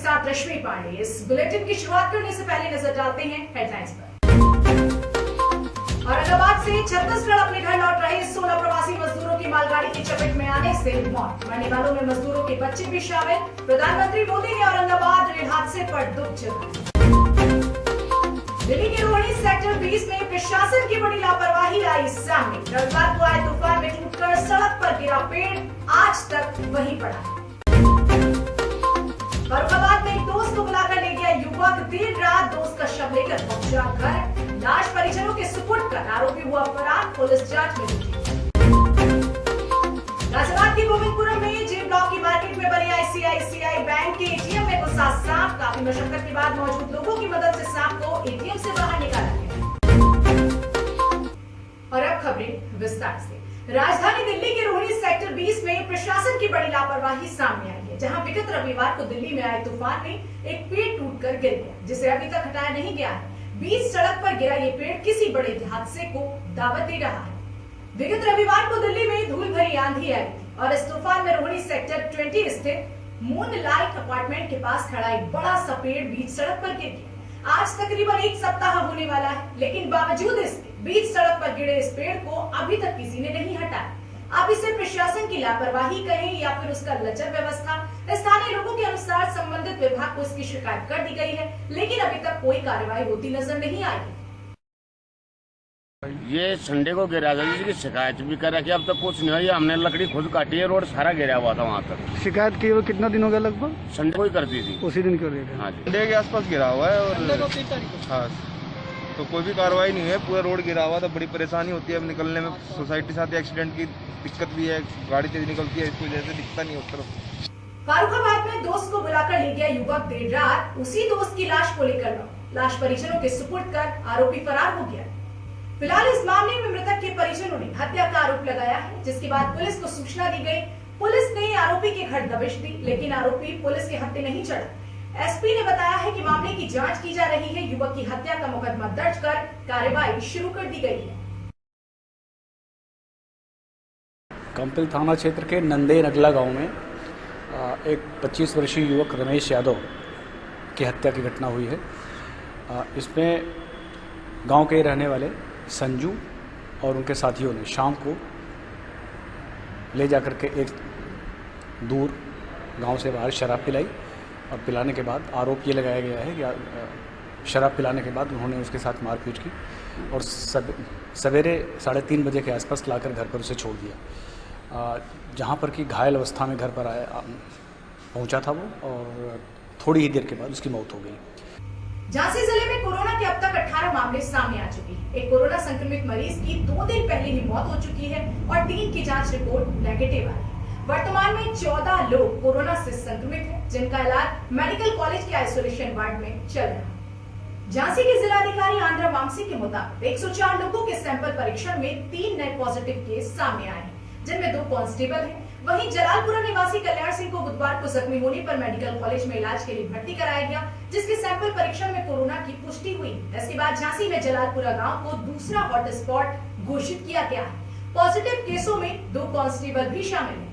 साथ रश्मि पांडे। इस बुलेटिन की शुरुआत करने से पहले नजर डालते हैं हेडलाइंस पर। औरंगाबाद से छत्तीसगढ़ अपने घर लौट रहे 16 प्रवासी मजदूरों की मालगाड़ी की चपेट में आने से मौत। मरने वालों में मजदूरों के बच्चे भी शामिल। प्रधानमंत्री मोदी ने औरंगाबाद रेल हादसे पर दुख जताया। दिल्ली के रोहिणी सेक्टर 20 में प्रशासन की बड़ी लापरवाही आई सामने। रविवार को आए तूफान में टूटकर सड़क पर गिरा पेड़ आज तक वहीं पड़ा। औरंगाबाद में एक दोस्त को बुलाकर ले गया युवक। देर रात दोस्त का शव लेकर पहुंचा घर। लाश परिजनों के सुपुर्द कर आरोपी हुआ फरार। पुलिस जांच में जुटी। गाजियाबाद के गोविंदपुरम में जे ब्लॉक की मार्केट में बने आईसीआईसीआई बैंक के एटीएम में घुसा सांप। काफी मशक्कत के बाद मौजूद लोगों की मदद से सांप को एटीएम से बाहर निकाला गया। और अब खबरें विस्तार से। राजधानी दिल्ली के रोहिणी सेक्टर 20 में प्रशासन की बड़ी लापरवाही सामने आई है, जहां विगत रविवार को दिल्ली में आए तूफान में एक पेड़ टूटकर गिर गया, जिसे अभी तक हटाया नहीं गया है। बीच सड़क पर गिरा ये पेड़ किसी बड़े हादसे को दावत दे रहा है। विगत रविवार को दिल्ली में धूल भरी आंधी आई और इस तूफान में रोहिणी सेक्टर 20 स्थित मूनलाइट अपार्टमेंट के पास खड़ा एक बड़ा सा पेड़ बीच सड़क पर गिर गया। आज तकरीबन एक सप्ताह होने वाला है, लेकिन बावजूद इसके बीच सड़क पर गिरे इस पेड़ को अभी तक किसी ने नहीं हटाया। आप इसे प्रशासन की लापरवाही कहें या फिर उसका लचर व्यवस्था। स्थानीय लोगों के अनुसार संबंधित विभाग को इसकी शिकायत कर दी गई है, लेकिन अभी तक कोई कार्रवाई होती नजर नहीं आई। ये संडे को गिरा था, जिसकी शिकायत भी कर रखी, अब तक कुछ नहीं हुई। हमने लकड़ी खुद काटी है, रोड सारा गिरा हुआ था वहाँ तक। शिकायत की कितना दिन हो गया? लगभग संडे को ही करती थी, उसी दिन कर रही थी। हाँ जी, संडे के आसपास गिरा हुआ है और हाँ, तो कोई भी कार्रवाई नहीं है। पूरा रोड गिरा हुआ था, बड़ी परेशानी होती है अब निकलने में। सोसाइटी साथ एक्सीडेंट की दिक्कत भी है, गाड़ी तेज निकलती है, इसकी वजह से दिखता नहीं उस तरफ। फारुखाबाद में दोस्त को बुलाकर ले गया युवक। देर रात उसी दोस्त की लाश को लेकर लाश परिजनों के सुपुर्द कर आरोपी फरार हो गया। फिलहाल इस मामले में मृतक के परिजनों ने हत्या का आरोप लगाया है, जिसके बाद पुलिस को सूचना दी गई। पुलिस ने आरोपी के घर दबिश दी, लेकिन आरोपी पुलिस के हत्थे नहीं चढ़ा। एसपी ने बताया है कि मामले की जांच की जा रही है। युवक की हत्या का मुकदमा दर्ज कर कार्रवाई शुरू कर दी गई है। कंपिल थाना क्षेत्र के नंदे नगला गांव में एक 25 वर्षीय युवक रमेश यादव की हत्या की घटना हुई है। इसमें गांव के रहने वाले संजू और उनके साथियों ने शाम को ले जाकर के एक दूर गांव से बाहर शराब पिलाई और पिलाने के बाद आरोप ये लगाया गया है कि शराब पिलाने के बाद उन्होंने उसके साथ मारपीट की और सवेरे 3:30 बजे के आसपास लाकर घर पर उसे छोड़ दिया। जहां पर कि घायल अवस्था में घर पर पहुंचा था वो, और थोड़ी ही देर के बाद उसकी मौत हो गई। झांसी जिले में कोरोना के अब तक 18 मामले सामने आ चुके हैं। एक कोरोना संक्रमित मरीज की 2 दिन पहले ही मौत हो चुकी है और 3 की जांच रिपोर्ट नेगेटिव आई है। वर्तमान में 14 लोग कोरोना से संक्रमित हैं, जिनका इलाज मेडिकल कॉलेज के आइसोलेशन वार्ड में चल रहा है। झांसी के जिलाधिकारी आंध्रा वामसी के मुताबिक 104 लोगों के सैंपल परीक्षण में 3 नए पॉजिटिव केस सामने आए हैं, जिनमें 2 कांस्टेबल हैं। वहीं जलालपुरा निवासी कल्याण सिंह को बुधवार को जख्मी होने पर मेडिकल कॉलेज में इलाज के लिए भर्ती कराया गया, जिसके सैंपल परीक्षण में कोरोना की पुष्टि हुई। इसके बाद झांसी में जलालपुरा गांव को दूसरा हॉटस्पॉट घोषित किया गया है। पॉजिटिव केसों में 2 कांस्टेबल भी शामिल हैं।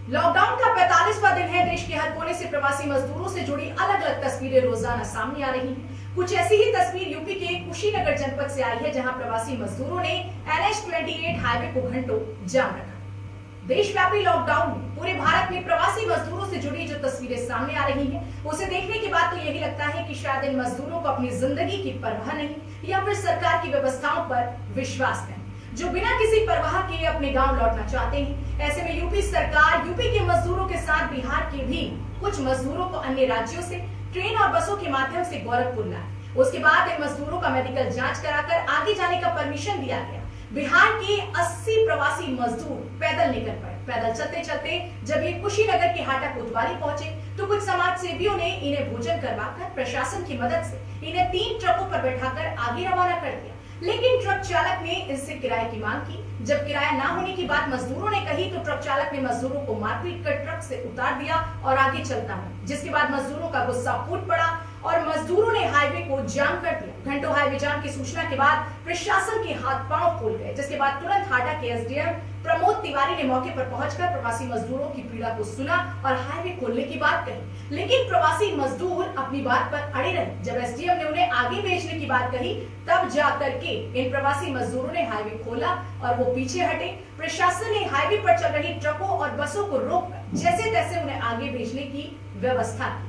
लॉकडाउन का 45वां दिन है। देश के हर कोने से प्रवासी मजदूरों से जुड़ी अलग अलग तस्वीरें रोजाना सामने आ रही हैं। कुछ ऐसी ही तस्वीर यूपी के कुशीनगर जनपद से आई है, जहां प्रवासी मजदूरों ने NH-28 हाईवे को घंटों जाम रखा। देशव्यापी लॉकडाउन में पूरे भारत में प्रवासी मजदूरों से जुड़ी जो तस्वीरें सामने आ रही हैं, उसे देखने के बाद तो यही लगता है कि शायद इन मजदूरों को अपनी जिंदगी की परवाह नहीं या फिर सरकार की व्यवस्थाओं पर विश्वास नहीं, जो बिना किसी परवाह के अपने गांव लौटना चाहते हैं। ऐसे में यूपी सरकार यूपी के मजदूरों के साथ बिहार के भी कुछ मजदूरों को अन्य राज्यों से ट्रेन और बसों के माध्यम से गोरखपुर लाए। उसके बाद इन मजदूरों का मेडिकल जांच कराकर आगे जाने का परमिशन दिया गया। बिहार के 80 प्रवासी मजदूर पैदल निकल पड़े। पैदल चलते चलते जब ये कुशीनगर के हाटा कोतवाली पहुंचे, तो कुछ समाज सेवियों ने इन्हें भोजन करवाकर प्रशासन की मदद से इन्हें 3 ट्रकों पर बैठाकर आगे रवाना कर दिया। लेकिन ट्रक चालक ने इनसे किराए की मांग की। जब किराया ना होने की बात मजदूरों ने कही, तो ट्रक चालक ने मजदूरों को मारपीट कर ट्रक से उतार दिया और आगे चलता रहा, जिसके बाद मजदूरों का गुस्सा फूट पड़ा और मजदूरों ने हाईवे को जाम कर दिया। घंटों हाईवे जाम की सूचना के बाद प्रशासन के हाथ पांव फूल गए, जिसके बाद तुरंत हाटा के एसडीएम प्रमोद तिवारी ने मौके पर पहुंचकर प्रवासी मजदूरों की पीड़ा को सुना और हाईवे खोलने की बात कही, लेकिन प्रवासी मजदूर अपनी बात पर अड़े रहे। जब एसडीएम ने उन्हें आगे भेजने की बात कही, तब जाकर के इन प्रवासी मजदूरों ने हाईवे खोला और वो पीछे हटे। प्रशासन ने हाईवे पर चल रही ट्रकों और बसों को रोककर जैसे तैसे उन्हें आगे भेजने की व्यवस्था की।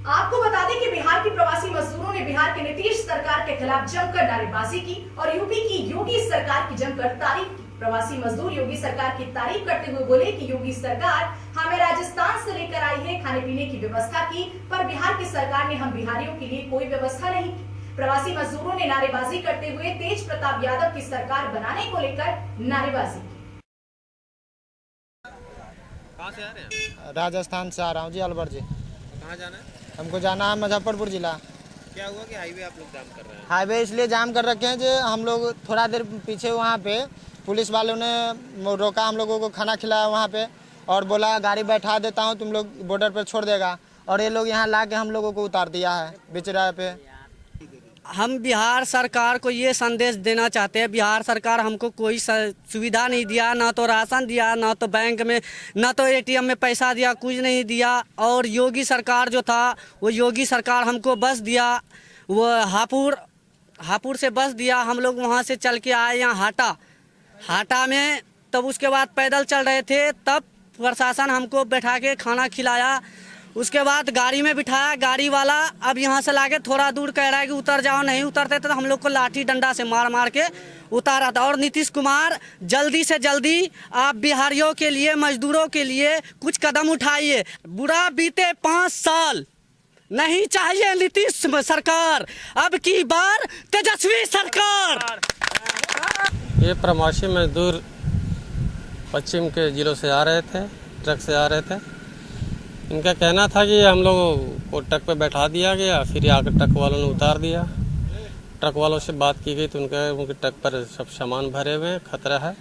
आपको बता दें कि बिहार के प्रवासी मजदूरों ने बिहार के नीतीश सरकार के खिलाफ जमकर नारेबाजी की और यूपी की योगी सरकार की जमकर तारीफ की। प्रवासी मजदूर योगी सरकार की तारीफ करते हुए बोले कि योगी सरकार हमें राजस्थान से लेकर आई है, खाने पीने की व्यवस्था की, पर बिहार की सरकार ने हम बिहारियों के लिए कोई व्यवस्था नहीं की। प्रवासी मजदूरों ने नारेबाजी करते हुए तेज प्रताप यादव की सरकार बनाने को लेकर नारेबाजी की। कहाँ से आ रहे हैं? राजस्थान से आ रहा हूँ जी, अलवर जी। कहाँ जाना है? हमको जाना है मुजफ्फरपुर जिला। क्या हुआ कि हाईवे आप लोग जाम कर रहे हैं? हाईवे इसलिए जाम कर रखे हैं जो हम लोग थोड़ा देर पीछे वहाँ पे पुलिस वालों ने रोका, हम लोगों को खाना खिलाया वहाँ पे और बोला गाड़ी बैठा देता हूँ, तुम लोग बॉर्डर पर छोड़ देगा, और ये लोग यहाँ ला के हम लोगों को उतार दिया है बीच राह पे। हम बिहार सरकार को ये संदेश देना चाहते हैं, बिहार सरकार हमको कोई सुविधा नहीं दिया, ना तो राशन दिया, ना तो बैंक में, ना तो एटीएम में पैसा दिया, कुछ नहीं दिया। और योगी सरकार जो था वो योगी सरकार हमको बस दिया, वो हापुड़ से बस दिया। हम लोग वहाँ से चल के आए यहाँ हाटा में, तब उसके बाद पैदल चल रहे थे, तब प्रशासन हमको बैठा के खाना खिलाया। उसके बाद गाड़ी में बिठाया, गाड़ी वाला अब यहाँ से लाके थोड़ा दूर कह रहा है कि उतर जाओ, नहीं उतरते तो हम लोग को लाठी डंडा से मार के उतारा था। और नीतीश कुमार जल्दी से जल्दी आप बिहारियों के लिए, मजदूरों के लिए कुछ कदम उठाइए। बुरा बीते 5 साल नहीं चाहिए नीतीश सरकार, अब की बार तेजस्वी सरकार। ये प्रवासी मजदूर पश्चिम के जिलों से आ रहे थे, ट्रक से आ रहे थे। इनका कहना था कि हम लोग को ट्रक पे बैठा दिया गया, फिर आकर ट्रक वालों ने उतार दिया। ट्रक वालों से बात की गई तो उनके ट्रक पर सब सामान भरे हुए हैं, खतरा है।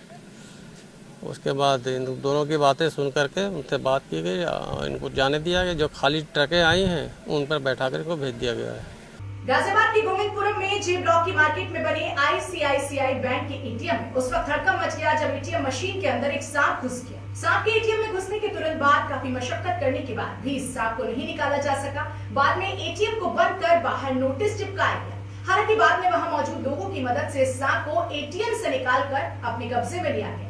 उसके बाद इन दोनों की बातें सुन करके उनसे बात की गई, इनको जाने दिया गया। जो खाली ट्रकें आई हैं उन पर बैठा कर इनको भेज दिया गया है। गाजियाबाद के गोविंदपुरम में जे ब्लॉक की मार्केट में बने आईसीआईसीआई बैंक के एटीएम में उस वक्त हड़कंप मच गया जब एटीएम मशीन के अंदर एक सांप घुस गया। सांप के एटीएम में घुसने के तुरंत बाद काफी मशक्कत करने के बाद भी इस सांप को नहीं निकाला जा सका। बाद में एटीएम को बंद कर बाहर नोटिस चिपकाया गया। हालांकि बाद में वहां मौजूद लोगों की मदद से इस सांप को एटीएम से निकालकर अपने कब्जे में लिया गया।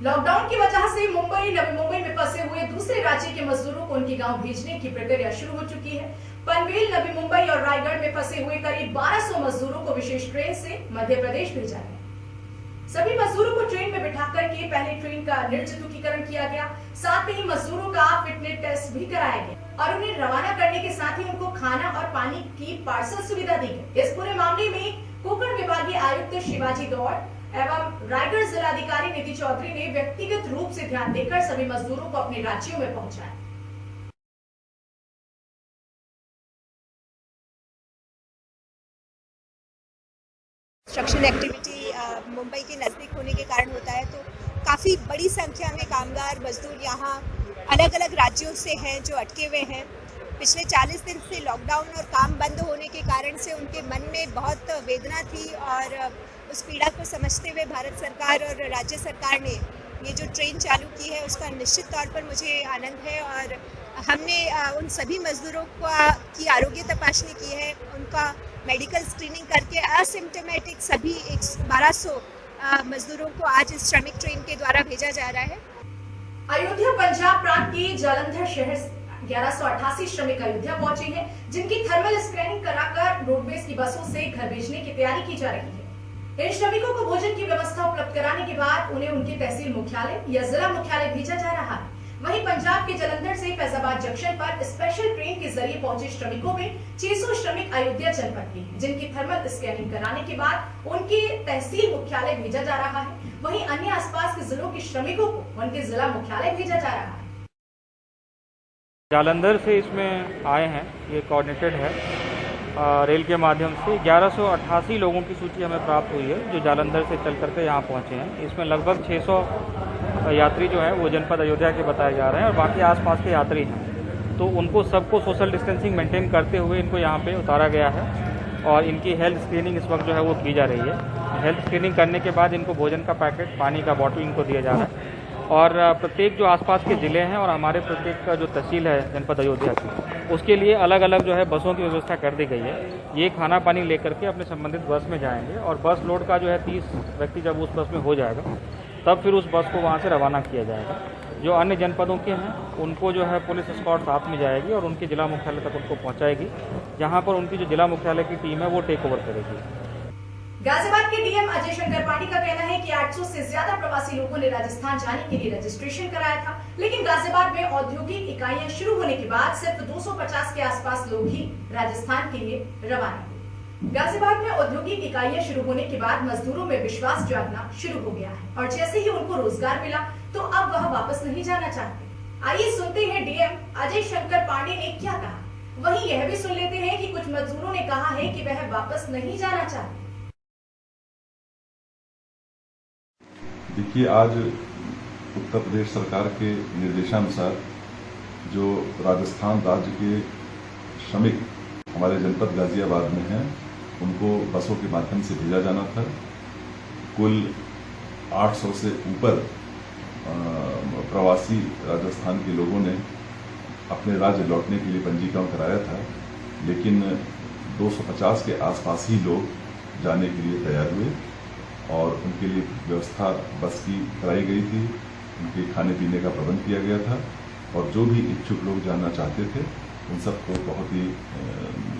लॉकडाउन की वजह से मुंबई, नवी मुंबई में फंसे हुए दूसरे राज्य के मजदूरों को उनके गांव भेजने की प्रक्रिया शुरू हो चुकी है। पनवेल, नवी मुंबई और रायगढ़ में फंसे हुए करीब 1200 मजदूरों को विशेष ट्रेन से मध्य प्रदेश भेजा गया। सभी मजदूरों को ट्रेन में बिठाकर के पहले ट्रेन का निर्जतुकीकरण किया गया। साथ ही मजदूरों का फिटनेस टेस्ट भी कराया गया और उन्हें रवाना करने के साथ ही उनको खाना और पानी की पार्सल सुविधा दी गई। इस पूरे मामले में कोकण विभागीय आयुक्त शिवाजी गौड़ एवं रायगढ़ जिलाधिकारी निधि चौधरी ने व्यक्तिगत रूप से ध्यान देकर सभी मजदूरों को अपने राज्यों में पहुंचाया। कंस्ट्रक्शन एक्टिविटी मुंबई के नज़दीक होने के कारण होता है, तो काफ़ी बड़ी संख्या में कामगार मजदूर यहाँ अलग अलग राज्यों से हैं जो अटके हुए हैं। पिछले 40 दिन से लॉकडाउन और काम बंद होने के कारण से उनके मन में बहुत वेदना थी और उस पीड़ा को समझते हुए भारत सरकार और राज्य सरकार ने ये जो ट्रेन चालू की है उसका निश्चित तौर पर मुझे आनंद है। और हमने उन सभी मजदूरों की आरोग्य तपासनी की है, उनका मेडिकल स्क्रीनिंग करके असिम्टोमेटिक सभी 1200 मजदूरों को आज इस श्रमिक ट्रेन के द्वारा भेजा जा रहा है। अयोध्या पंजाब प्रांत के जालंधर शहर से 1188 श्रमिक अयोध्या पहुंचे हैं, जिनकी थर्मल स्कैनिंग कराकर रोडवेज की बसों से घर भेजने की तैयारी की जा रही है। इन श्रमिकों को भोजन की व्यवस्था उपलब्ध कराने के बाद उन्हें उनके तहसील मुख्यालय या जिला मुख्यालय भेजा जा रहा है। वहीं पंजाब के जालंधर से फैजाबाद जंक्शन पर स्पेशल ट्रेन के जरिए पहुंचे श्रमिकों में 600 श्रमिक अयोध्या जनपद के हैं, जिनकी थर्मल स्कैनिंग कराने के बाद उनके तहसील मुख्यालय भेजा जा रहा है। वहीं अन्य आसपास के जिलों के श्रमिकों को उनके जिला मुख्यालय भेजा जा रहा है। जालंधर से इसमें आए हैं, ये कोऑर्डिनेटेड है रेल के माध्यम से। 1188 लोगों की सूची हमें प्राप्त हुई है जो जालंधर से चल करके यहाँ पहुँचे हैं। इसमें लगभग 600 यात्री जो हैं वो जनपद अयोध्या के बताए जा रहे हैं और बाकी आसपास के यात्री हैं। तो उनको सबको सोशल डिस्टेंसिंग मेंटेन करते हुए इनको यहाँ पे उतारा गया है और इनकी हेल्थ स्क्रीनिंग इस वक्त जो है वो की जा रही है। हेल्थ स्क्रीनिंग करने के बाद इनको भोजन का पैकेट, पानी का बॉटल इनको दिया जा रहा है और प्रत्येक जो आसपास के ज़िले हैं और हमारे प्रत्येक का जो तहसील है जनपद अयोध्या की, उसके लिए अलग अलग जो है बसों की व्यवस्था कर दी गई है। ये खाना पानी लेकर के अपने संबंधित बस में जाएंगे और बस लोड का जो है 30 व्यक्ति जब उस बस में हो जाएगा तब फिर उस बस को वहाँ से रवाना किया जाएगा। जो अन्य जनपदों के हैं उनको जो है पुलिस एस्कॉर्ट साथ में जाएगी और उनके जिला मुख्यालय तक उनको पहुँचाएगी, जहाँ पर उनकी जो जिला मुख्यालय की टीम है वो टेक ओवर करेगी। गाजियाबाद के डीएम अजय शंकर पांडे का कहना है कि 800 से ज्यादा प्रवासी लोगों ने राजस्थान जाने के लिए रजिस्ट्रेशन कराया था, लेकिन गाजियाबाद में औद्योगिक इकाइयां शुरू होने के बाद सिर्फ 250 के आसपास लोग ही राजस्थान के लिए रवाना हुए। गाजियाबाद में औद्योगिक इकाइयां शुरू होने के बाद मजदूरों में विश्वास जागना शुरू हो गया है और जैसे ही उनको रोजगार मिला तो अब वह वापस नहीं जाना चाहते। आइए सुनते हैं डीएम अजय शंकर पांडे ने क्या कहा। वहीं यह भी सुन लेते हैं कि कुछ मजदूरों ने कहा है कि वह वापस नहीं जाना चाहते। देखिए, आज उत्तर प्रदेश सरकार के निर्देशानुसार जो राजस्थान राज्य के श्रमिक हमारे जनपद गाजियाबाद में हैं उनको बसों के माध्यम से भेजा जाना था। कुल 800 से ऊपर प्रवासी राजस्थान के लोगों ने अपने राज्य लौटने के लिए पंजीकरण कराया था, लेकिन 250 के आसपास ही लोग जाने के लिए तैयार हुए और उनके लिए व्यवस्था बस की कराई गई थी। उनके खाने पीने का प्रबंध किया गया था और जो भी इच्छुक लोग जाना चाहते थे उन सबको बहुत ही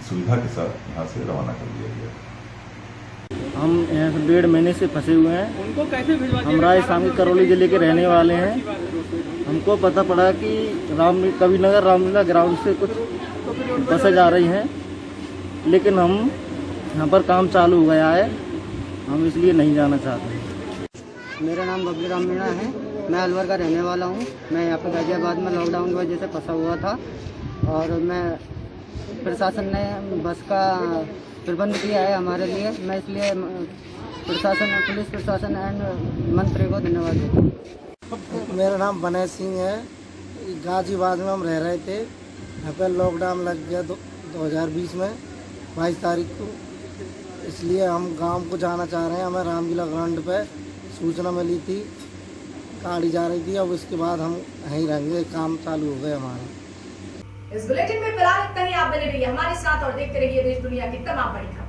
सुविधा के साथ यहाँ से रवाना कर दिया गया। हम यहाँ से 1.5 महीने से फंसे हुए हैं। उनको कैसे भिजवा दिया? हम राजस्थान के करौली जिले के रहने वाले हैं। हमको पता पड़ा कि कविनगर रामलीला ग्राउंड से कुछ बसें जा रही हैं, लेकिन हम यहाँ पर काम चालू हो गया है, हम इसलिए नहीं जाना चाहते। मेरा नाम बबली राम मीणा है, मैं अलवर का रहने वाला हूँ। मैं यहाँ पर गाजियाबाद में लॉकडाउन की वजह से फंसा हुआ था और मैं प्रशासन ने बस का प्रबंध किया है हमारे लिए। मैं इसलिए प्रशासन, पुलिस प्रशासन एंड मंत्री को धन्यवाद देता हूँ। मेरा नाम बनय सिंह है। गाजियाबाद में हम रह रहे थे, यहाँ पर लॉकडाउन लग गया 2020 में 22 तारीख को, इसलिए हम गांव को जाना चाह रहे हैं। हमें रामलीला ग्राउंड पे सूचना मिली थी, गाड़ी जा रही थी। अब इसके बाद हम यहीं रहेंगे, काम चालू हो गए हमारा। इस बुलेटिन में फिलहाल इतना ही। आप बने रहिए हमारे साथ और देखते रहिए देश दुनिया की तमाम बड़ी खबरें।